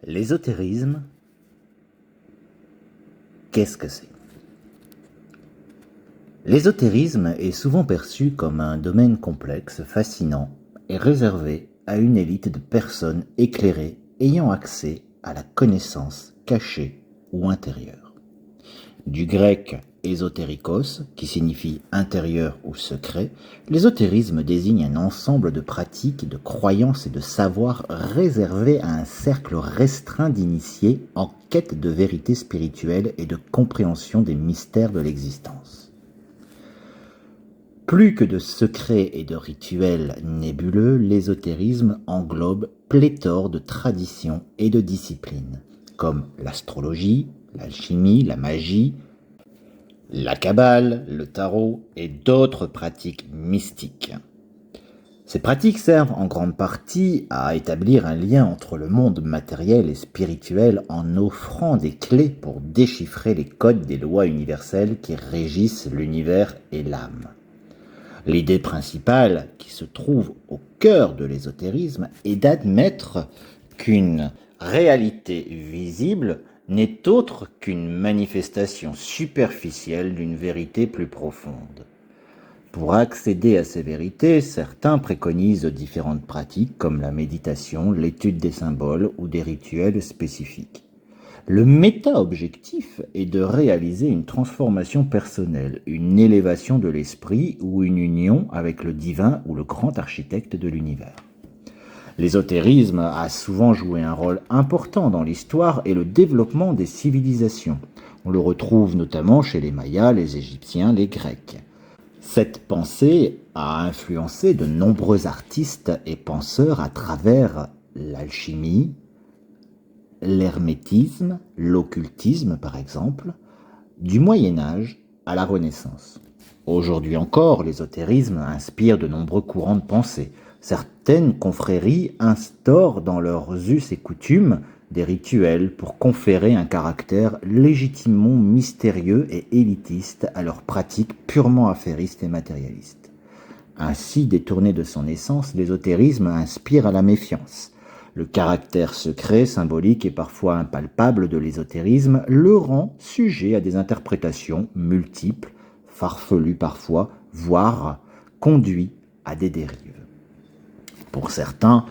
L'ésotérisme, qu'est-ce que c'est? L'ésotérisme est souvent perçu comme un domaine complexe, fascinant et réservé à une élite de personnes éclairées ayant accès à la connaissance cachée ou intérieure. Du grec ésotérikos, qui signifie intérieur ou secret, l'ésotérisme désigne un ensemble de pratiques, de croyances et de savoirs réservés à un cercle restreint d'initiés en quête de vérité spirituelle et de compréhension des mystères de l'existence. Plus que de secrets et de rituels nébuleux, l'ésotérisme englobe pléthore de traditions et de disciplines, comme l'astrologie, l'alchimie, la magie, la kabbale, le tarot et d'autres pratiques mystiques. Ces pratiques servent en grande partie à établir un lien entre le monde matériel et spirituel en offrant des clés pour déchiffrer les codes des lois universelles qui régissent l'univers et l'âme. L'idée principale qui se trouve au cœur de l'ésotérisme est d'admettre qu'une réalité visible n'est autre qu'une manifestation superficielle d'une vérité plus profonde. Pour accéder à ces vérités, certains préconisent différentes pratiques comme la méditation, l'étude des symboles ou des rituels spécifiques. Le méta-objectif est de réaliser une transformation personnelle, une élévation de l'esprit ou une union avec le divin ou le grand architecte de l'univers. L'ésotérisme a souvent joué un rôle important dans l'histoire et le développement des civilisations. On le retrouve notamment chez les Mayas, les Égyptiens, les Grecs. Cette pensée a influencé de nombreux artistes et penseurs à travers l'alchimie, l'hermétisme, l'occultisme par exemple, du Moyen-Âge à la Renaissance. Aujourd'hui encore, l'ésotérisme inspire de nombreux courants de pensée. Certaines confréries instaurent dans leurs us et coutumes des rituels pour conférer un caractère légitimement mystérieux et élitiste à leurs pratiques purement affairistes et matérialistes. Ainsi détourné de son essence, l'ésotérisme inspire à la méfiance. Le caractère secret, symbolique et parfois impalpable de l'ésotérisme le rend sujet à des interprétations multiples, farfelues parfois, voire conduit à des dérives. Pour certains,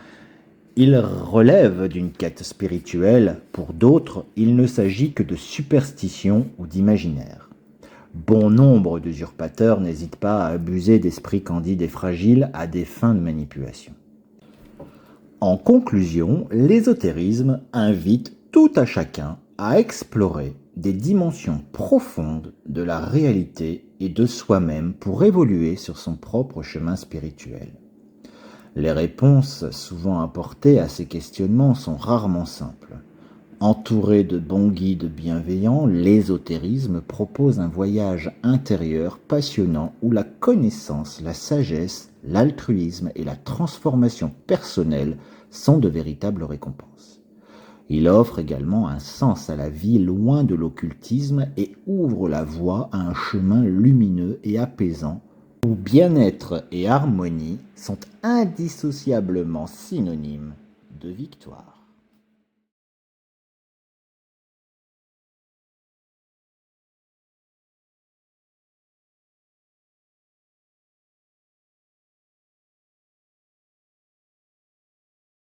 il relève d'une quête spirituelle, pour d'autres, il ne s'agit que de superstition ou d'imaginaire. Bon nombre d'usurpateurs n'hésitent pas à abuser d'esprits candides et fragiles à des fins de manipulation. En conclusion, l'ésotérisme invite tout à chacun à explorer des dimensions profondes de la réalité et de soi-même pour évoluer sur son propre chemin spirituel. Les réponses souvent apportées à ces questionnements sont rarement simples. Entouré de bons guides bienveillants, l'ésotérisme propose un voyage intérieur passionnant où la connaissance, la sagesse, l'altruisme et la transformation personnelle sont de véritables récompenses. Il offre également un sens à la vie loin de l'occultisme et ouvre la voie à un chemin lumineux et apaisant où bien-être et harmonie sont indissociablement synonymes de victoire.